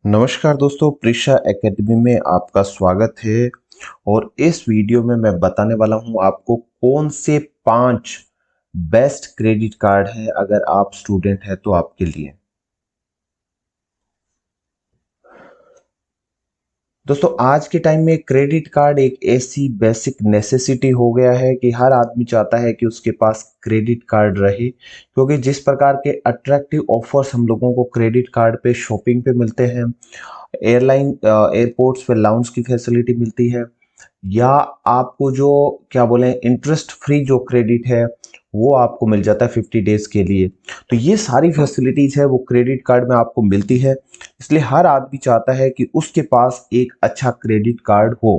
नमस्कार दोस्तों, प्रीशा एकेडमी में आपका स्वागत है। और इस वीडियो में मैं बताने वाला हूं आपको कौन से 5 बेस्ट क्रेडिट कार्ड है अगर आप स्टूडेंट हैं तो आपके लिए। दोस्तों, आज के टाइम में क्रेडिट कार्ड एक ऐसी बेसिक नेसेसिटी हो गया है कि हर आदमी चाहता है कि उसके पास क्रेडिट कार्ड रहे, क्योंकि जिस प्रकार के अट्रैक्टिव ऑफर्स हम लोगों को क्रेडिट कार्ड पे शॉपिंग पे मिलते हैं, एयरपोर्ट्स पे लाउंज की फैसिलिटी मिलती है, या आपको जो क्या बोले इंटरेस्ट फ्री जो क्रेडिट है वो आपको मिल जाता है 50 डेज के लिए। तो ये सारी फैसिलिटीज है वो क्रेडिट कार्ड में आपको मिलती है। इसलिए हर आदमी चाहता है कि उसके पास एक अच्छा क्रेडिट कार्ड हो।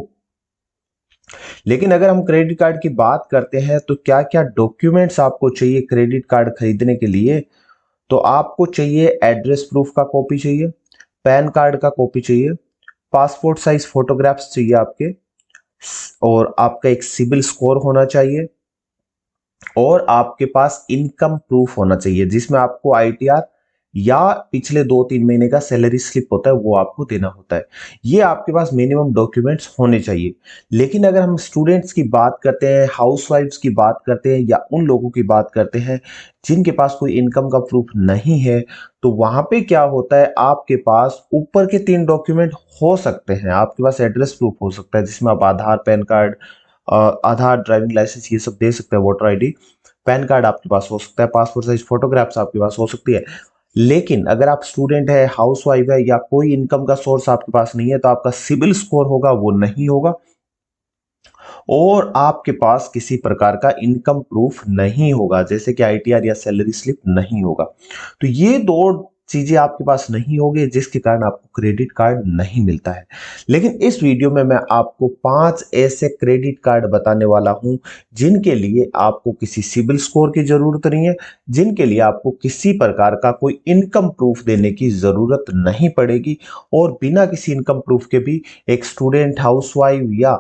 लेकिन अगर हम क्रेडिट कार्ड की बात करते हैं तो क्या क्या डॉक्यूमेंट्स आपको चाहिए क्रेडिट कार्ड खरीदने के लिए। तो आपको चाहिए एड्रेस प्रूफ का कॉपी चाहिए, पैन कार्ड का कॉपी चाहिए, पासपोर्ट साइज फोटोग्राफ्स चाहिए आपके, और आपका एक सिबिल स्कोर होना चाहिए, और आपके पास इनकम प्रूफ होना चाहिए जिसमें आपको आईटीआर या पिछले 2-3 महीने का सैलरी स्लिप होता है वो आपको देना होता है। ये आपके पास मिनिमम डॉक्यूमेंट्स होने चाहिए। लेकिन अगर हम स्टूडेंट्स की बात करते हैं, हाउसवाइफ्स की बात करते हैं, या उन लोगों की बात करते हैं जिनके पास कोई इनकम का प्रूफ नहीं है, तो वहां पे क्या होता है, आपके पास ऊपर के 3 डॉक्यूमेंट हो सकते हैं। आपके पास एड्रेस प्रूफ हो सकता है जिसमें आप आधार, पैन कार्ड, आधार, ड्राइविंग लाइसेंस ये सब दे सकते हैं, वोटर आईडी, पैन कार्ड आपके पास हो सकता है, पासपोर्ट साइज फोटोग्राफ्स आपके पास हो सकती है। लेकिन अगर आप स्टूडेंट है, हाउसवाइफ है, या कोई इनकम का सोर्स आपके पास नहीं है, तो आपका सिबिल स्कोर होगा वो नहीं होगा, और आपके पास किसी प्रकार का इनकम प्रूफ नहीं होगा जैसे कि आईटीआर या सैलरी स्लिप नहीं होगा। तो ये दो चीजें आपके पास नहीं होगी जिसके कारण आपको क्रेडिट कार्ड नहीं मिलता है। लेकिन इस वीडियो में मैं आपको 5 ऐसे क्रेडिट कार्ड बताने वाला हूं जिनके लिए आपको किसी सिबिल स्कोर की जरूरत नहीं है, जिनके लिए आपको किसी प्रकार का कोई इनकम प्रूफ देने की जरूरत नहीं पड़ेगी, और बिना किसी इनकम प्रूफ के भी एक स्टूडेंट, हाउसवाइफ, या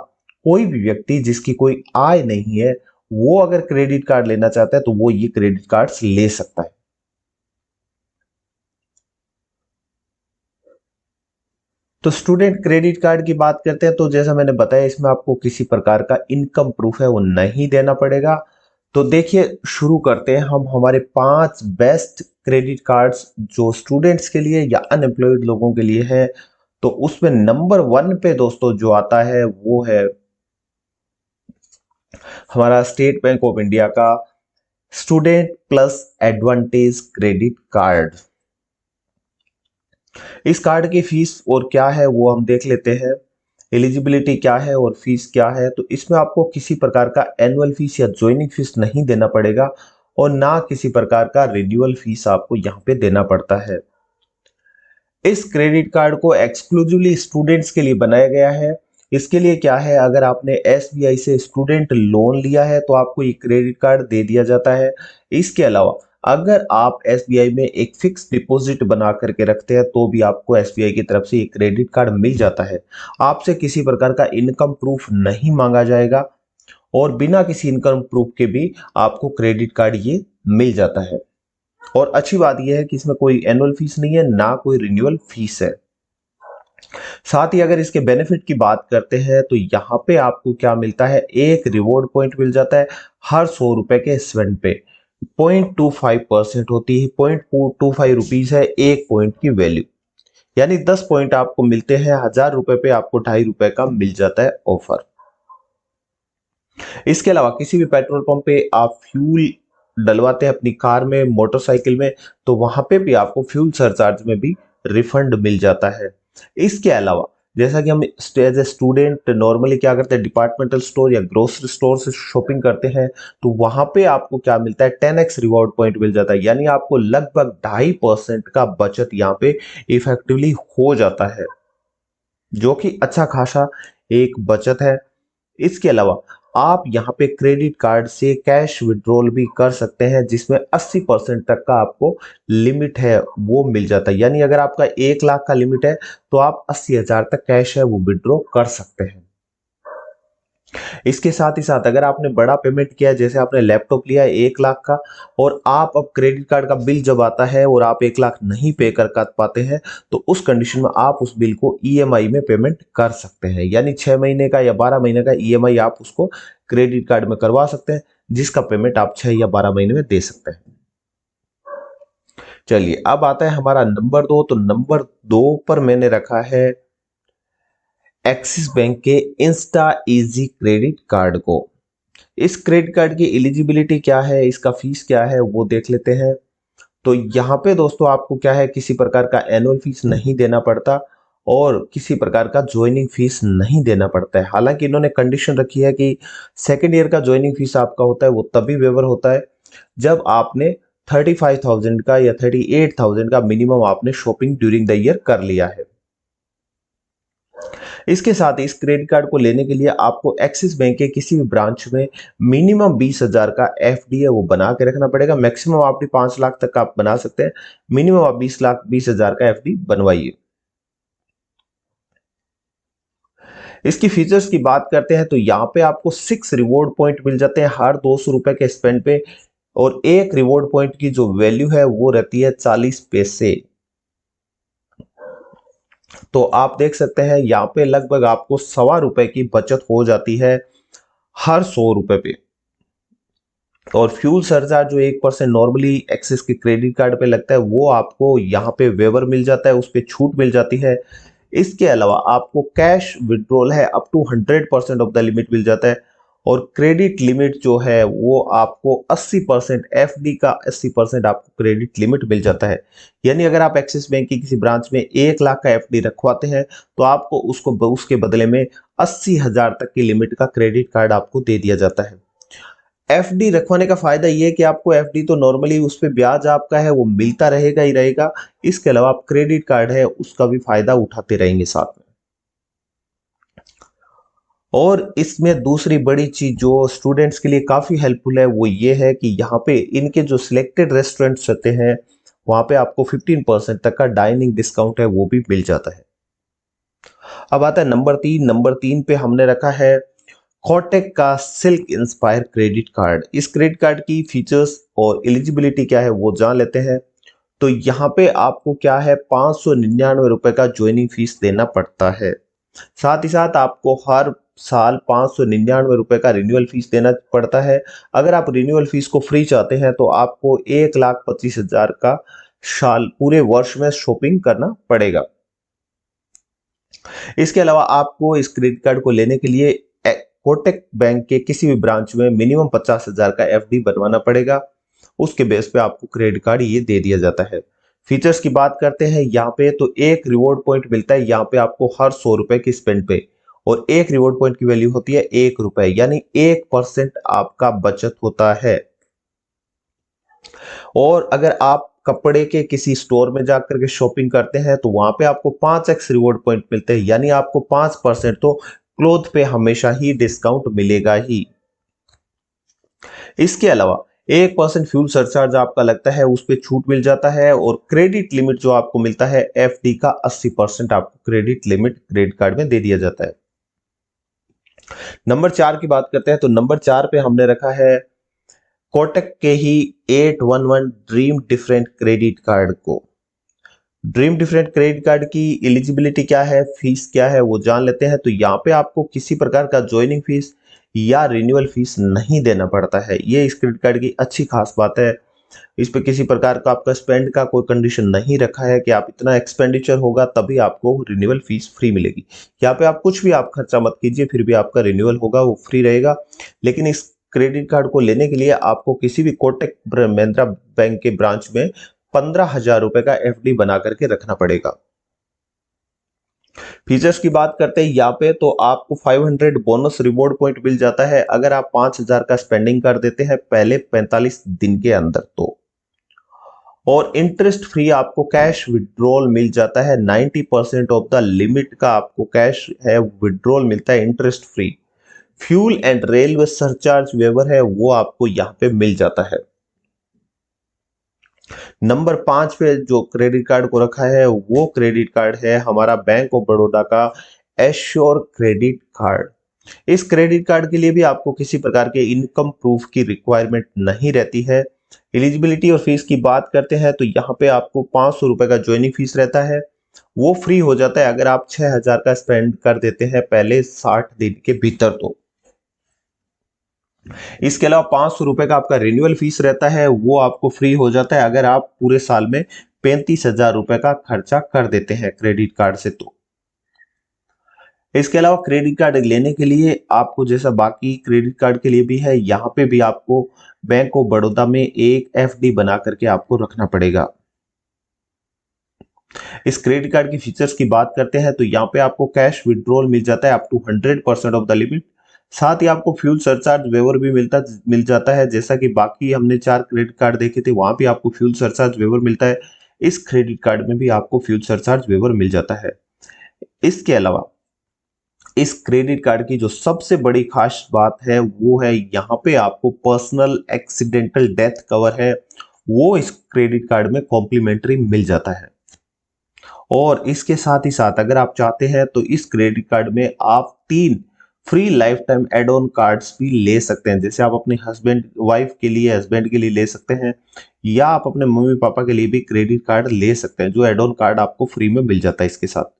कोई भी व्यक्ति जिसकी कोई आय नहीं है, वो अगर क्रेडिट कार्ड लेना चाहता है तो वो ये क्रेडिट कार्ड्स ले सकता है। तो स्टूडेंट क्रेडिट कार्ड की बात करते हैं तो जैसा मैंने बताया, इसमें आपको किसी प्रकार का इनकम प्रूफ है वो नहीं देना पड़ेगा। तो देखिए, शुरू करते हैं हम हमारे 5 बेस्ट क्रेडिट कार्ड्स जो स्टूडेंट्स के लिए या अनएम्प्लॉयड लोगों के लिए है। तो उसमें नंबर 1 पे दोस्तों जो आता है वो है हमारा स्टेट बैंक ऑफ इंडिया का student plus advantage credit card. इस कार्ड की फीस और क्या है वो हम देख लेते हैं। एलिजिबिलिटी क्या है और फीस क्या है। तो इसमें आपको किसी प्रकार का एनुअल फीस या ज्वाइनिंग फीस नहीं देना पड़ेगा, और ना किसी प्रकार का रिन्यूअल फीस आपको यहाँ पे देना पड़ता है। इस क्रेडिट कार्ड को एक्सक्लूसिवली स्टूडेंट्स के लिए बनाया गया है। इसके लिए क्या है, अगर आपने एसबीआई से स्टूडेंट लोन लिया है तो आपको ये क्रेडिट कार्ड दे दिया जाता है। इसके अलावा अगर आप एसबीआई में एक फिक्स डिपॉजिट बना करके रखते हैं तो भी आपको एसबीआई की तरफ से ये क्रेडिट कार्ड मिल जाता है। आपसे किसी प्रकार का इनकम प्रूफ नहीं मांगा जाएगा, और बिना किसी इनकम प्रूफ के भी आपको क्रेडिट कार्ड ये मिल जाता है। और अच्छी बात यह है कि इसमें कोई एनुअल फीस नहीं है, ना कोई रिन्यूअल फीस है। साथ ही अगर इसके बेनिफिट की बात करते हैं तो यहाँ पे आपको क्या मिलता है, एक रिवॉर्ड पॉइंट मिल जाता है हर 100 रुपए के स्पेंड पे। 0.25% होती है, 0.25 रुपीज है एक पॉइंट की वैल्यू। यानी 10 पॉइंट आपको मिलते हैं, 1000 रुपए पे आपको 2.5 रुपए का मिल जाता है ऑफर। इसके अलावा किसी भी पेट्रोल पंप पे आप फ्यूल डलवाते हैं अपनी कार में, मोटरसाइकिल में, तो वहां पे भी आपको फ्यूल सरचार्ज में भी रिफंड मिल जाता है। इसके अलावा जैसा कि हम एज ए स्टूडेंट नॉर्मली क्या करते हैं, डिपार्टमेंटल स्टोर या ग्रोसरी स्टोर से शॉपिंग करते हैं, तो वहां पे आपको क्या मिलता है, 10x रिवॉर्ड पॉइंट मिल जाता है। यानी आपको लगभग 2.5% का बचत यहाँ पे इफेक्टिवली हो जाता है, जो कि अच्छा खासा एक बचत है। इसके अलावा आप यहाँ पे क्रेडिट कार्ड से कैश विड्रॉल भी कर सकते हैं, जिसमें 80% तक का आपको लिमिट है वो मिल जाता है। यानी अगर आपका 1 लाख का लिमिट है तो आप 80,000 तक कैश है वो विड्रॉ कर सकते हैं। इसके साथ ही साथ अगर आपने बड़ा पेमेंट किया, जैसे आपने लैपटॉप लिया है 1 लाख का, और आप अब क्रेडिट कार्ड का बिल जब आता है और आप 1 लाख नहीं पे कर पाते हैं, तो उस कंडीशन में आप उस बिल को ईएमआई में पेमेंट कर सकते हैं। यानी 6 महीने का या 12 महीने का ईएमआई आप उसको क्रेडिट कार्ड में करवा सकते हैं, जिसका पेमेंट आप 6 या 12 महीने में दे सकते हैं। चलिए अब आता है हमारा नंबर 2। तो नंबर 2 पर मैंने रखा है एक्सिस बैंक के इंस्टा इजी क्रेडिट कार्ड को। इस क्रेडिट कार्ड की एलिजिबिलिटी क्या है, इसका फीस क्या है, वो देख लेते हैं। तो यहाँ पे दोस्तों आपको क्या है, किसी प्रकार का एनुअल फीस नहीं देना पड़ता और किसी प्रकार का ज्वाइनिंग फीस नहीं देना पड़ता है। हालांकि इन्होंने कंडीशन रखी है कि सेकेंड ईयर का ज्वाइनिंग फीस आपका होता है वो तभी वेवर होता है जब आपने 35,000 का या 38,000 का मिनिमम आपने शॉपिंग ड्यूरिंग द ईयर कर लिया है। इसके साथ इस क्रेडिट कार्ड को लेने के लिए आपको एक्सिस बैंक के किसी भी ब्रांच में मिनिमम 20,000 का एफडी है वो बना के रखना पड़ेगा। मैक्सिमम आप 5 लाख तक आप बना सकते हैं, मिनिमम आप 20,000 का एफडी बनवाइए। इसकी फीचर्स की बात करते हैं तो यहाँ पे आपको 6 रिवॉर्ड पॉइंट मिल जाते हैं हर 200 रुपए के स्पेंड पे, और एक रिवॉर्ड पॉइंट की जो वैल्यू है वो रहती है 40 पैसे। तो आप देख सकते हैं यहाँ पे लगभग आपको ₹1.25 की बचत हो जाती है हर 100 रुपए पे। और फ्यूल सरचार्ज जो 1% नॉर्मली एक्सिस के क्रेडिट कार्ड पे लगता है वो आपको यहाँ पे वेवर मिल जाता है, उस पर छूट मिल जाती है। इसके अलावा आपको कैश विड्रॉल है up to 100% of the limit मिल जाता है, और क्रेडिट लिमिट जो है वो आपको 80%, एफडी का 80% आपको क्रेडिट लिमिट मिल जाता है। यानी अगर आप एक्सिस बैंक की किसी ब्रांच में 1 लाख का एफडी रखवाते हैं तो आपको उसके बदले में 80,000 तक की लिमिट का क्रेडिट कार्ड आपको दे दिया जाता है। एफडी रखवाने का फायदा ये है कि आपको एफडी तो नॉर्मली उस पे ब्याज आपका है वो मिलता रहेगा ही रहेगा। इसके अलावा आप क्रेडिट कार्ड है उसका भी फायदा उठाते रहेंगे साथ में। और इसमें दूसरी बड़ी चीज जो स्टूडेंट्स के लिए काफी हेल्पफुल है वो ये है कि यहाँ पे इनके जो सिलेक्टेड रेस्टोरेंट्स रहते हैं वहां पे आपको 15% तक का डाइनिंग डिस्काउंट है वो भी मिल जाता है। अब आता है नंबर 3 पे हमने रखा है कोटक का सिल्क इंस्पायर क्रेडिट कार्ड। इस क्रेडिट कार्ड की फीचर्स और एलिजिबिलिटी क्या है वो जान लेते हैं। तो यहाँ पे आपको क्या है, 599 रुपए का ज्वाइनिंग फीस देना पड़ता है। साथ ही साथ आपको हर साल 599 रुपए का रिन्यूअल फीस देना पड़ता है। अगर आप रिन्यूअल फीस को फ्री चाहते हैं तो आपको 1,25,000 का साल पूरे वर्ष में शॉपिंग करना पड़ेगा। इसके अलावा आपको इस क्रेडिट कार्ड को लेने के लिए कोटक बैंक के किसी भी ब्रांच में मिनिमम 50,000 का एफडी बनवाना पड़ेगा। उसके बेस पे आपको क्रेडिट कार्ड ये दे दिया जाता है। फीचर्स की बात करते हैं यहाँ पे, तो एक रिवॉर्ड पॉइंट मिलता है यहाँ पे आपको हर 100 रुपए की स्पेंड पे, और एक रिवॉर्ड पॉइंट की वैल्यू होती है ₹1, यानी 1% आपका बचत होता है। और अगर आप कपड़े के किसी स्टोर में जाकर के शॉपिंग करते हैं तो वहां पे आपको 5x रिवॉर्ड पॉइंट मिलते हैं, यानी आपको 5% तो क्लोथ पे हमेशा ही डिस्काउंट मिलेगा ही। इसके अलावा 1% फ्यूल सरचार्ज आपका लगता है उस पर छूट मिल जाता है, और क्रेडिट लिमिट जो आपको मिलता है एफडी का 80% आपको क्रेडिट लिमिट क्रेडिट कार्ड में दे दिया जाता है। नंबर 4 की बात करते हैं तो नंबर 4 पे हमने रखा है कोटक के ही 811 ड्रीम डिफरेंट क्रेडिट कार्ड को। ड्रीम डिफरेंट क्रेडिट कार्ड की एलिजिबिलिटी क्या है, फीस क्या है वो जान लेते हैं। तो यहाँ पे आपको किसी प्रकार का ज्वाइनिंग फीस या रिन्यूअल फीस नहीं देना पड़ता है, ये इस क्रेडिट कार्ड की अच्छी खास बात है। इस पे किसी प्रकार का आपका स्पेंड का कोई कंडीशन नहीं रखा है कि आप इतना एक्सपेंडिचर होगा तभी आपको रिन्यूअल फीस फ्री मिलेगी। यहाँ पे आप कुछ भी आप खर्चा मत कीजिए फिर भी आपका रिन्यूअल होगा वो फ्री रहेगा। लेकिन इस क्रेडिट कार्ड को लेने के लिए आपको किसी भी कोटक महिंद्रा बैंक के ब्रांच में 15,000 रुपए का एफडी बना करके रखना पड़ेगा। फीचर्स की बात करते हैं यहाँ पे, तो आपको 500 बोनस रिवॉर्ड पॉइंट मिल जाता है अगर आप 5,000 का स्पेंडिंग कर देते हैं पहले 45 दिन के अंदर तो। और इंटरेस्ट फ्री आपको कैश विड्रॉल मिल जाता है, 90% ऑफ द लिमिट का आपको कैश है विड्रॉल मिलता है interest free. Fuel and railway surcharge waiver है वो आपको यहाँ पे मिल जाता है। नंबर 5 पे जो क्रेडिट कार्ड को रखा है वो क्रेडिट कार्ड है हमारा बैंक ऑफ बड़ौदा का एश्योर क्रेडिट कार्ड। इस क्रेडिट कार्ड के लिए भी आपको किसी प्रकार के इनकम प्रूफ की रिक्वायरमेंट नहीं रहती है। एलिजिबिलिटी और फीस की बात करते हैं तो यहाँ पे आपको 500 रुपए का ज्वाइनिंग फीस रहता है, वो फ्री हो जाता है अगर आप 6000 का स्पेंड कर देते हैं पहले 60 दिन के भीतर। तो इसके अलावा 500 रुपए का आपका रिन्यूअल फीस रहता है, वो आपको फ्री हो जाता है अगर आप पूरे साल में 35,000 रुपए का खर्चा कर देते हैं क्रेडिट कार्ड से। तो इसके अलावा क्रेडिट कार्ड लेने के लिए आपको जैसा बाकी क्रेडिट कार्ड के लिए भी है, यहाँ पे भी आपको बैंक ऑफ बड़ौदा में एक एफडी बना करके आपको रखना पड़ेगा। इस क्रेडिट कार्ड के फीचर्स की बात करते हैं तो यहाँ पे आपको कैश विड्रॉल मिल जाता है up to 100% of the limit. साथ ही आपको फ्यूल सरचार्ज वेवर भी मिल जाता है, जैसा कि बाकी हमने 4 क्रेडिट कार्ड देखे थे वहां भी आपको फ्यूल सरचार्ज वेवर मिलता है, इस क्रेडिट कार्ड में भी आपको फ्यूल सरचार्ज वेवर मिल जाता है। इसके अलावा इस क्रेडिट कार्ड की जो सबसे बड़ी खास बात है वो है यहाँ पे आपको पर्सनल एक्सीडेंटल डेथ कवर है, वो इस क्रेडिट कार्ड में कॉम्प्लीमेंट्री मिल जाता है। और इसके साथ ही साथ अगर आप चाहते हैं तो इस क्रेडिट कार्ड में आप 3 free life time add on cards भी ले सकते हैं, जैसे आप अपने हस्बैंड वाइफ के लिए, हस्बैंड के लिए ले सकते हैं, या आप अपने मम्मी पापा के लिए भी क्रेडिट कार्ड ले सकते हैं, जो एड ऑन कार्ड आपको फ्री में मिल जाता है इसके साथ।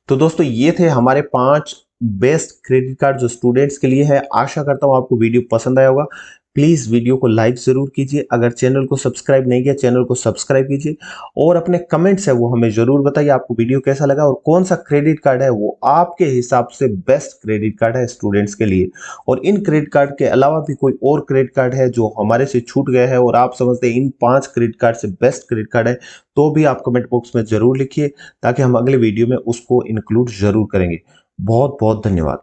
तो दोस्तों ये थे हमारे 5 बेस्ट क्रेडिट कार्ड जो स्टूडेंट्स के लिए है। आशा करता हूं आपको वीडियो पसंद आया होगा। प्लीज वीडियो को लाइक जरूर कीजिए, अगर चैनल को सब्सक्राइब नहीं किया चैनल को सब्सक्राइब कीजिए, और अपने कमेंट्स है वो हमें जरूर बताइए आपको वीडियो कैसा लगा और कौन सा क्रेडिट कार्ड है वो आपके हिसाब से बेस्ट क्रेडिट कार्ड है स्टूडेंट्स के लिए। और इन क्रेडिट कार्ड के अलावा भी कोई और क्रेडिट कार्ड है जो हमारे से छूट गया है और आप समझते हैं इन 5 क्रेडिट कार्ड से बेस्ट क्रेडिट कार्ड है, तो भी आप कमेंट बॉक्स में जरूर लिखिए ताकि हम अगले वीडियो में उसको इंक्लूड जरूर करेंगे। बहुत बहुत धन्यवाद।